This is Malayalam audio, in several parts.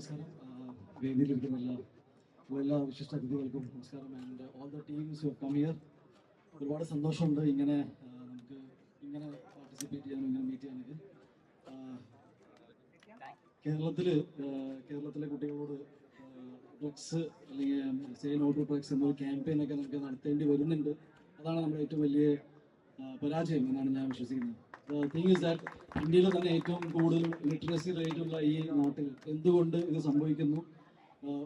നമസ്കാരം. വേദിയിലിരിക്കുന്ന എല്ലാ വിശിഷ്ട അതിഥികൾക്കും നമസ്കാരം. And all the teams who come here. ഒരുപാട് സന്തോഷമുണ്ട് ഇങ്ങനെ നമുക്ക് ഇങ്ങനെ പാർട്ടിസിപ്പേറ്റ് ചെയ്യാനും ഇങ്ങനെ മീറ്റ് ചെയ്യാനൊക്കെ. കേരളത്തിലെ കുട്ടികളോട് ഡ്രഗ്സ് അല്ലെങ്കിൽ സേ നോ ടു ഡ്രഗ്സ് എന്നൊരു ക്യാമ്പയിനൊക്കെ നമുക്ക് നടത്തേണ്ടി വരുന്നുണ്ട്. അതാണ് നമ്മുടെ ഏറ്റവും വലിയ പരാജയം എന്നാണ് ഞാൻ വിശ്വസിക്കുന്നത്. തിങ് ഇസ് ദാറ്റ് ഇന്ത്യയിൽ തന്നെ ഏറ്റവും കൂടുതൽ ലിറ്ററസി റേറ്റ് ഉള്ള ഈ നാട്ടിൽ എന്തുകൊണ്ട് ഇത് സംഭവിക്കുന്നു,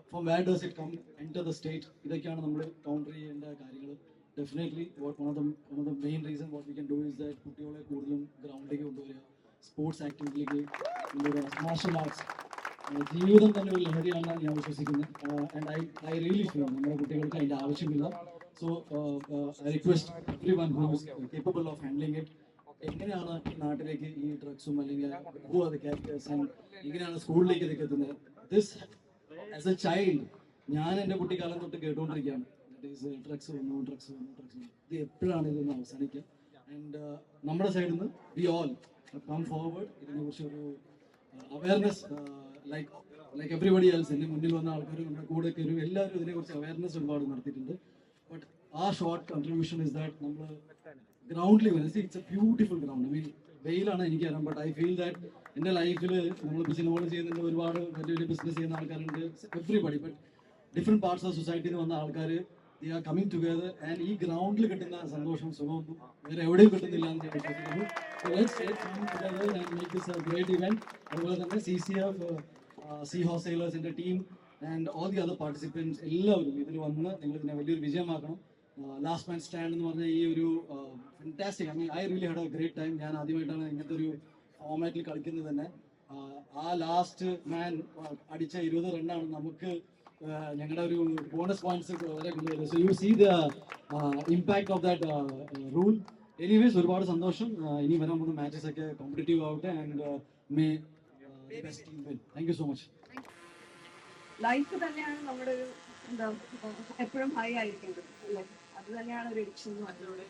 from where does it come enter the state, ഇതൊക്കെയാണ് നമ്മൾ കൗണ്ടർ ചെയ്യേണ്ട കാര്യങ്ങൾ. Definitely one of the main reason what we can do is that കുട്ടികളെ കൂടുതലും ഗ്രൗണ്ടിലേക്ക് കൊണ്ടുവരിക, സ്പോർട്സ് ആക്ടിവിറ്റിയിലേക്ക് കൊണ്ടുവരിക, മാർഷൽ ആർട്സ്. ജീവിതം തന്നെ ഒരു ലഹരിയാണെന്നാണ് ഞാൻ വിശ്വസിക്കുന്നത്. ആൻഡ് ഐ റിയലി ഫീൽ നമ്മുടെ കുട്ടികൾക്ക് അതിൻ്റെ ആവശ്യമില്ല. So I request every one who is capable of handling it. എങ്ങനെയാണ് നാട്ടിലേക്ക് ഈ ഡ്രഗ്സും അല്ലെങ്കിൽ എങ്ങനെയാണ് സ്കൂളിലേക്ക് ഇതൊക്കെ എത്തുന്നത്? ദിസ് ആസ് എ ചൈൽഡ് ഞാൻ എൻ്റെ കുട്ടിക്കാലം തൊട്ട് കേട്ടുകൊണ്ടിരിക്കുകയാണ്, ഡ്രഗ്സ് വന്നു. ഇത് എപ്പോഴാണ് ഇതൊന്ന് അവസാനിക്കുക? ആൻഡ് നമ്മുടെ സൈഡിൽ നിന്ന് വി ഓൾ കം ഫോർവേഡ്. ഇതിനെക്കുറിച്ച് ഒരു അവയർനെസ് ലൈക്ക് എവറിബഡി എൽസ്, എൻ്റെ മുന്നിൽ വന്ന ആൾക്കാരും നമ്മുടെ കൂടെ കയറും, എല്ലാവരും ഇതിനെക്കുറിച്ച് അവയർനെസ് ഒരുപാട് നടത്തിയിട്ടുണ്ട്. ബട്ട് ആ ഷോർട്ട് കൺട്രിബ്യൂഷൻ ഇസ് ദാറ്റ് നമ്മൾ ഗ്രൗണ്ടിൽ വരുന്നത്. It's A beautiful ground. I mean വെയിലാണ് എനിക്കറിയാം, ബട്ട് ഐ ഫീൽ ദാറ്റ് എൻ്റെ ലൈഫിൽ നമ്മളിപ്പോൾ സിനിമകൾ ചെയ്യുന്നുണ്ട്, ഒരുപാട് വലിയ വലിയ ബിസിനസ് ചെയ്യുന്ന ആൾക്കാരുണ്ട്, everybody. But different parts of സൊസൈറ്റിയിൽ നിന്ന് വന്ന ആൾക്കാർ they are coming together. And ഈ ഗ്രൗണ്ടിൽ കിട്ടുന്ന സന്തോഷം സുഖമൊന്നും വേറെ എവിടെയും കിട്ടുന്നില്ല എന്ന് ഞാൻ വിശ്വസിക്കുന്നു. Great event. അതുപോലെ തന്നെ CCF, സീ ഹോസ്റ്റേലേഴ്സിൻ്റെ team and all the other participants എല്ലാവരും ഇതിൽ വന്ന് നിങ്ങൾ ഇതിനെ വലിയൊരു വിജയമാക്കണം. ലാസ്റ്റ് മാൻ സ്റ്റാൻഡ് എന്ന് പറഞ്ഞ ഈ ഒരു fantastic, I really had A great time. ഞാൻ ആദ്യമായിട്ടാണ് ഇങ്ങനത്തെ ഒരു ഫോമാറ്റിൽ കളിക്കുന്നത് തന്നെ. ആ ലാസ്റ്റ് മാൻ അടിച്ച 20 റണ്ണാണ് നമുക്ക് ഞങ്ങളുടെ ഒരു ബോണസ് പോയിന്റ്സ് വളരെ കൂടുതൽ. So you see the impact of that rule. Anyways ഒരുപാട് സന്തോഷം. ഇനി വരാൻ പോകുന്ന മാച്ചസ് ഒക്കെ കോമ്പറ്റീവ് ആവട്ടെ. And may best team win. Thank you so much. Life തന്നെയാണ് നമ്മുടെ ഒരു എന്താ എപ്പോഴും ഹൈ ആയിരിക്കുന്നത് അല്ലേ? അത് തന്നെയാണ് ഒരു എഡിക്ഷൻ എന്ന് പറഞ്ഞത്.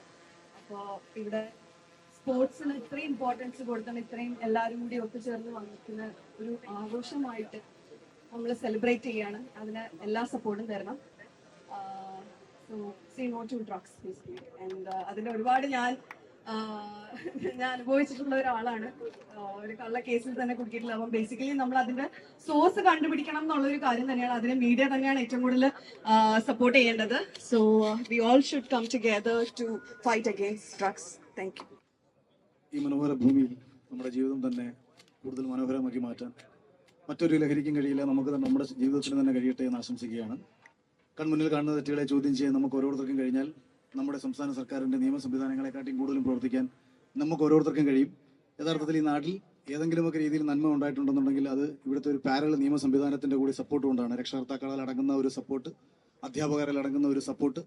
അപ്പോൾ ഇവിടെ സ്പോർട്സിന് ഇത്രയും ഇമ്പോർട്ടൻസ് കൊടുക്കണം, ഇത്രയും എല്ലാവരും കൂടി ഒത്തുചേർന്ന് വന്നിരിക്കുന്ന ഒരു ആഘോഷമായിട്ട് നമ്മൾ സെലിബ്രേറ്റ് ചെയ്യാണ്. അതിന് എല്ലാ സപ്പോർട്ടും തരണം. So say no to drugs basically. And അതിന് ഒരുപാട് ഞാൻ അനുഭവിച്ചിട്ടുള്ള ഒരാളാണ്. ഒരു കള്ള കേസിൽ തന്നെ കുടുക്കിയിട്ടില്ല. അപ്പം ബേസിക്കലി നമ്മൾ അതിന്റെ സോഴ്സ് കണ്ടുപിടിക്കണം എന്നുള്ളൊരു കാര്യം തന്നെയാണ്. അതിന് മീഡിയ തന്നെയാണ് ഏറ്റവും കൂടുതൽ സപ്പോർട്ട് ചെയ്യേണ്ടത്. So we all should come together to fight against drugs. Thank you. ഈ മനോഹര ഭൂമിയിൽ നമ്മുടെ ജീവിതം തന്നെ കൂടുതൽ മനോഹരമാക്കി മാറ്റാൻ മറ്റൊരു ലഹരിക്കും കഴിയില്ല. നമുക്ക് നമ്മുടെ ജീവിതത്തിന് തന്നെ കഴിയട്ടെ എന്ന് ആശംസിക്കുകയാണ്. കൺമുന്നിൽ കാണുന്ന തെറ്റുകളെ ചോദ്യം ചെയ്യാൻ നമുക്ക് ഓരോരുത്തർക്കും കഴിഞ്ഞാൽ നമ്മുടെ സംസ്ഥാന സർക്കാരിൻ്റെ നിയമ സംവിധാനങ്ങളെക്കാട്ടിയും കൂടുതലും പ്രവർത്തിക്കാൻ നമുക്ക് ഓരോരുത്തർക്കും കഴിയും. യഥാർത്ഥത്തിൽ ഈ നാട്ടിൽ ഏതെങ്കിലുമൊക്കെ രീതിയിൽ നന്മ ഉണ്ടായിട്ടുണ്ടെന്നുണ്ടെങ്കിൽ അത് ഇവിടുത്തെ ഒരു പാരലൽ നിയമ സംവിധാനത്തിൻ്റെ കൂടി സപ്പോർട്ട് കൊണ്ടാണ്. രക്ഷകർത്താക്കളാൽ അടങ്ങുന്ന ഒരു സപ്പോർട്ട്, അധ്യാപകരാൽ അടങ്ങുന്ന ഒരു സപ്പോർട്ട്,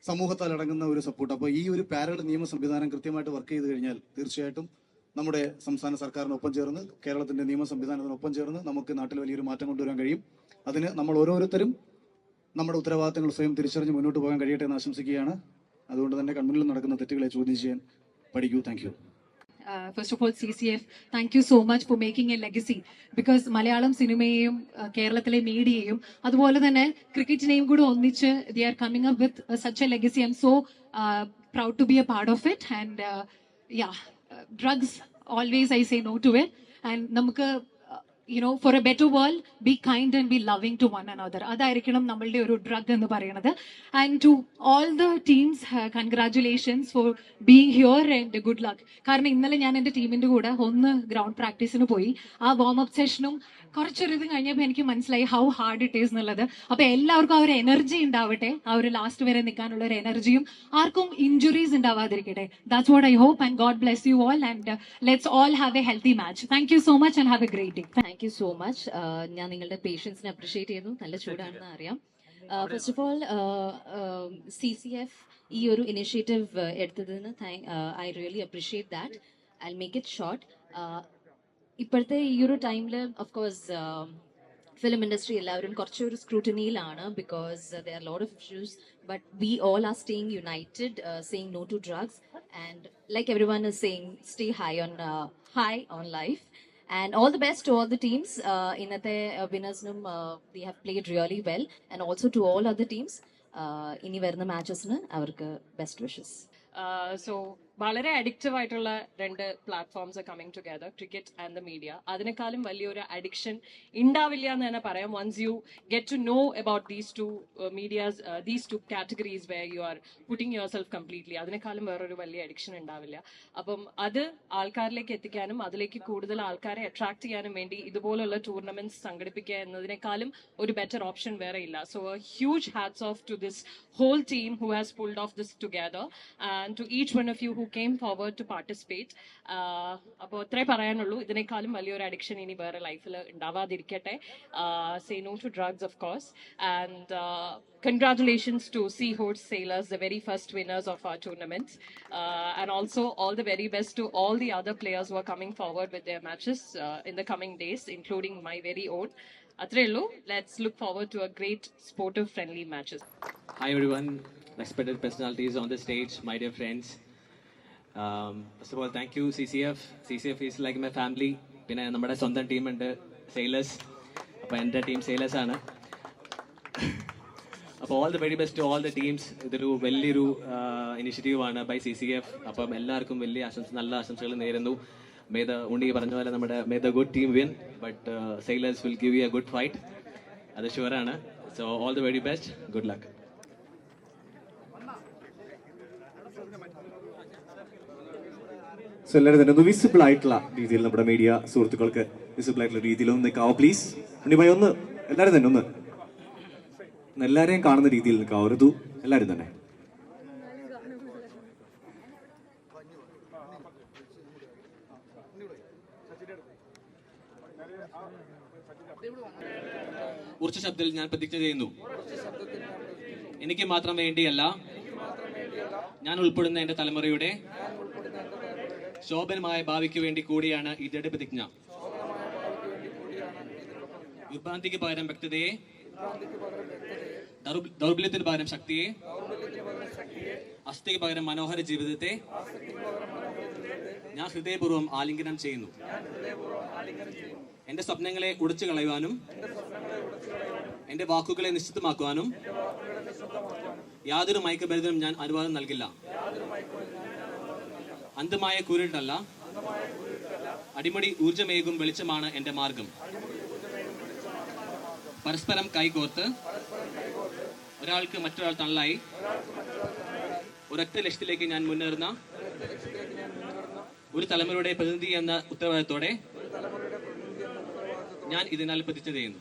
സമൂഹത്താൽ അടങ്ങുന്ന ഒരു സപ്പോർട്ട്. അപ്പോൾ ഈ ഒരു പാരലൽ നിയമ സംവിധാനം കൃത്യമായിട്ട് വർക്ക് ചെയ്ത് കഴിഞ്ഞാൽ തീർച്ചയായിട്ടും നമ്മുടെ സംസ്ഥാന സർക്കാരിനൊപ്പം ചേർന്ന്, കേരളത്തിൻ്റെ നിയമ സംവിധാനത്തിനൊപ്പം ചേർന്ന് നമുക്ക് നാട്ടിൽ വലിയൊരു മാറ്റം കൊണ്ടുവരാൻ കഴിയും. അതിന് നമ്മൾ ഓരോരുത്തരും നമ്മുടെ ഉത്തരവാദിത്തങ്ങൾ സ്വയം തിരിച്ചറിഞ്ഞ് മുന്നോട്ട് പോകാൻ കഴിയട്ടെ എന്ന് ആശംസിക്കുകയാണ്. അതുകൊണ്ട് തന്നെ കൺമുന്നിൽ നടക്കുന്ന തെറ്റുകളെ ചോദ്യം ചെയ്യാൻ പഠിക്കൂ. Thank you. First of all, CCF, thank you so much for making a legacy. Because Malayalam സിനിമയെയും കേരളത്തിലെ മീഡിയയും അതുപോലെ തന്നെ ക്രിക്കറ്റിനെയും കൂടി ഒന്നിച്ച് they are coming up with such a legacy. I'm so proud to be a part of it. And drugs, always I say no to it. And നമുക്ക് for a better world, be kind and be loving to one another. അതായിരിക്കണം നമ്മളുടെ ഒരു ഡ്രഗ് എന്ന് പറയുന്നത്. And to all the teams, congratulations for being here and good luck. കാരണം ഇന്നലെ ഞാൻ എൻ്റെ ടീമിൻ്റെ കൂടെ ഒന്ന് ഗ്രൗണ്ട് പ്രാക്ടീസിന് പോയി. ആ വാം അപ്പ് സെഷനും കുറച്ചൊരു ഇത് കഴിഞ്ഞപ്പോൾ എനിക്ക് മനസ്സിലായി ഹൗ ഹാർഡ് ഇറ്റ് ഈസ് എന്നുള്ളത്. അപ്പോൾ എല്ലാവർക്കും ആ ഒരു എനർജി ഉണ്ടാവട്ടെ, ആ ഒരു ലാസ്റ്റ് വരെ നിൽക്കാനുള്ള ഒരു എനർജിയും, ആർക്കും ഇഞ്ചുറീസ് ഉണ്ടാവാതിരിക്കട്ടെ. That's what I hope. And God bless you all. And let's all have a healthy match. Thank you so much and have a great day. Thank you so much. ഞാൻ നിങ്ങളുടെ പേഷ്യൻസിനെ അപ്രീഷിയേറ്റ് ചെയ്യുന്നു. നല്ല ചൂടാണെന്ന് അറിയാം. ഫസ്റ്റ് ഓഫ് ഓൾ, CCF ഈ ഒരു ഇനിഷ്യേറ്റീവ് എടുത്തതിന് I really appreciate that. I make it short. ഇപ്പോഴത്തെ ഈ ഒരു ടൈമിൽ ഓഫ് കോഴ്സ് ഫിലിം ഇൻഡസ്ട്രി എല്ലാവരും കുറച്ചൊരു സ്ക്രൂട്ടനിയിലാണ്, because there are lot of issues. But we all are staying united, saying no to drugs. And like every one is saying, stay high on life. And all the best to all the teams. ഇന്നത്തെ വിന്നേഴ്സിനും we have played really well. And also to all other teams. ഇനി വരുന്ന മാച്ചസിന് അവർക്ക് ബെസ്റ്റ് വിഷസ്. സോ വളരെ അഡിക്റ്റീവ് ആയിട്ടുള്ള രണ്ട് platforms coming together, cricket and the media. അതിനേക്കാളും വലിയൊരു അഡിക്ഷൻ ഉണ്ടാവില്ല എന്ന് തന്നെ പറയാം. Once you get to know about these two medias, these two categories where you are putting yourself completely, അതിനേക്കാളും വേറൊരു വലിയ അഡിക്ഷൻ ഉണ്ടാവില്ല. അപ്പം അത് ആൾക്കാരിലേക്ക് എത്തിക്കാനും അതിലേക്ക് കൂടുതൽ ആൾക്കാരെ അട്രാക്ട് ചെയ്യാനും വേണ്ടി ഇതുപോലുള്ള ടൂർണമെന്റ്സ് സംഘടിപ്പിക്കുക എന്നതിനേക്കാളും ഒരു ബെറ്റർ ഓപ്ഷൻ വേറെ ഇല്ല. So huge hats of two this whole team who has pulled off this together, and to each one of you who came forward to participate. അപ്പോൾ ഇത്രേ പറയാനുള്ളൂ. ഇതിനേക്കാളും വലിയൊരു അഡിക്ഷൻ ഇനി വേറെ ലൈഫിൽ ഉണ്ടാവാതിരിക്കട്ടെ. Say no to drugs, of course. And congratulations to Seahorse Sailors, the very first winners of our tournament. And also all the very best to all the other players who are coming forward with their matches in the coming days, including my very own. Atrello, let's look forward to a great sportive friendly matches. Hi everyone, respected personalities on the stage, my dear friends. First of all, thank you CCF. CCF is like my family. പിന്നെ നമ്മുടെ സ്വന്തം ടീമുണ്ട് സെയിലേഴ്സ്. അപ്പോൾ എൻ്റെ ടീം സെയിലേഴ്സ് ആണ്. അപ്പോൾ all the very best to all the teams. ഇതൊരു വലിയൊരു ഇനിഷ്യേറ്റീവാണ് ബൈ CCF. അപ്പം എല്ലാവർക്കും വലിയ നല്ല ആശംസകൾ നേരുന്നു. ഉണ്ണി പറഞ്ഞ പോലെ നമ്മുടെ may the good team win, but sailors will give you a good fight, അത് ഷുവറാണ്. So all the very best, good luck. So എല്ലാവരും തന്നെ ഒന്ന് വിസിബിൾ ആയിട്ടുള്ള രീതിയിൽ നമ്മുടെ മീഡിയ സുഹൃത്തുക്കൾക്ക് വിസിബിൾ ആയിട്ടുള്ള രീതിയിൽ ഒന്ന് നിൽക്കാവോ പ്ലീസ്. ഉണ്ണിഭായി ഒന്ന് എല്ലാവരും തന്നെ ഒന്ന് എല്ലാവരെയും കാണുന്ന രീതിയിൽ നിൽക്കാവോ ഋതു, എല്ലാവരും തന്നെ. ഉറച്ച ശബ്ദത്തിൽ ഞാൻ പ്രതിജ്ഞ ചെയ്യുന്നു, എനിക്ക് മാത്രം വേണ്ടിയല്ല, ഞാൻ ഉൾപ്പെടുന്ന എന്റെ തലമുറയുടെ ശോഭനമായ ഭാവിക്ക് വേണ്ടി കൂടിയാണ് ഈ ദൃഢപ്രതിജ്ഞ. വിഭ്രാന്തിക്ക് പകരം വ്യക്തതയെ, ദൗർബല്യത്തിന് പകരം ശക്തിയെ, അസ്ഥിക്ക് പകരം മനോഹര ജീവിതത്തെ ഞാൻ ഹൃദയപൂർവ്വം ആലിംഗനം ചെയ്യുന്നു. എന്റെ സ്വപ്നങ്ങളെ ഉടച്ചു കളയുവാനും എന്റെ വാക്കുകളെ നിശ്ചിതമാക്കുവാനും യാതൊരു മയക്കുമരുന്നിനും ഞാൻ അനുവാദം നൽകില്ല. അന്ധമായ കൂരിട്ടല്ല, അടിമുടി ഊർജമേകും വെളിച്ചമാണ് എന്റെ മാർഗം. പരസ്പരം കൈകോർത്ത് ഒരാൾക്ക് മറ്റൊരാൾ തണലായി ഒരൊറ്റ ലക്ഷ്യത്തിലേക്ക് ഞാൻ മുന്നേറുന്ന ഒരു തലമുറയുടെ പ്രതിനിധി എന്ന ഉത്തരവാദിത്തോടെ ഞാൻ ഇതിനാൽ പ്രതിജ്ഞ ചെയ്യുന്നു.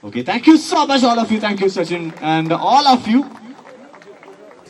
Okay, thank you so much all of you. Thank you Sachin and all of you.